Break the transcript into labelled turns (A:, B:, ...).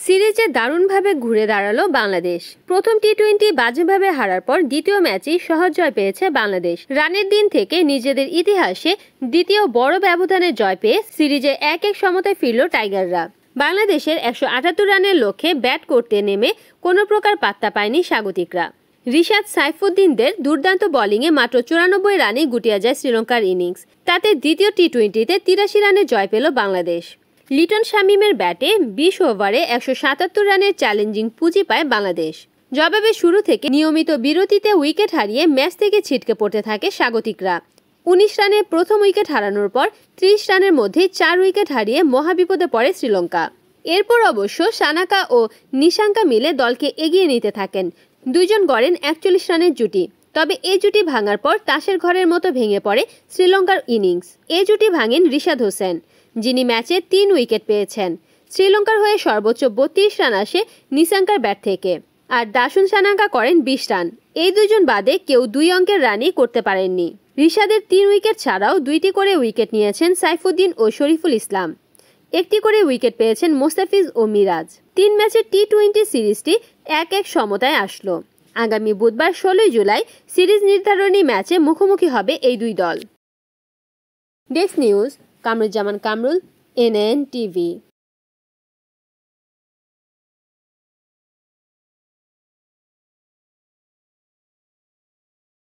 A: সিরিজে দারুণভাবে ঘুরে দাঁড়ালো বাংলাদেশ। প্রথম টি-20 বাজেভাবে হারার পর দ্বিতীয় ম্যাচেই সহজ জয় পেয়েছে বাংলাদেশ। রানের দিন থেকে নিজেদের ইতিহাসে দ্বিতীয় বড় ব্যবধানে জয় পেয়ে সিরিজে 1-1 সমতায় ফিরল টাইগাররা। বাংলাদেশের 178 রানের লক্ষ্যে ব্যাট করতে নেমে কোনো প্রকার পাত্তা পায়নি স্বাগতিকরা। রিশাদ সাইফুদ্দিনদের দুর্দান্ত বোলিংয়ে মাত্র 94 রানে গুটিয়ে যায় শ্রীলঙ্কার ইনিংস। তাতে দ্বিতীয় টি-20তে 83 রানে জয় পেল বাংলাদেশ। লিটন শামীমের ব্যাটে 20 ওভারে 177 রানের চ্যালেঞ্জিং পুঁজি পায় বাংলাদেশ। জবাবে শুরু থেকে নিয়মিত বিরতিতে উইকেট হারিয়ে ম্যাচ থেকে ছিটকে পড়তে থাকে স্বাগতিকরা। 19 রানে প্রথম উইকেট হারানোর পর 30 রানের মধ্যে 4 উইকেট হারিয়ে মহাবিপদে পড়ে শ্রীলঙ্কা। এরপর অবশ্য সানাকা ও নিশাঙ্কা মিলে দলকে এগিয়ে নিতে থাকেন। দুইজন গড়েন 41 রানের জুটি। তবে এই জুটি ভাঙার পর তাসের ঘরের মতো ভেঙে পড়ে শ্রীলঙ্কার ইনিংস। এই জুটি ভাঙেন রিশাদ হোসেন, যিনি ম্যাচে 3 উইকেট পেয়েছেন। শ্রীলঙ্কার হয়ে সর্বোচ্চ 32 রান আসে নিশাঙ্কার ব্যাট থেকে, আর দাসুন সানাকা করেন 20 রান। এই দুজন বাদে কেউ 2 অঙ্কের রানই করতে পারেননি। রিশাদের 3 উইকেট ছাড়াও 2টি করে উইকেট নিয়েছেন সাইফুদ্দিন ও শরীফুল ইসলাম। 1টি করে উইকেট পেয়েছেন মোস্তাফিজ ও মিরাজ। 3 ম্যাচের টি-20 সিরিজটি 1-1 সমতায় আসলো। আগামী বুধবার 16 জুলাই সিরিজ নির্ধারণী ম্যাচে মুখোমুখি হবে এই দুই দল। Desk news, Kamruzzaman Kamrul, NN TV।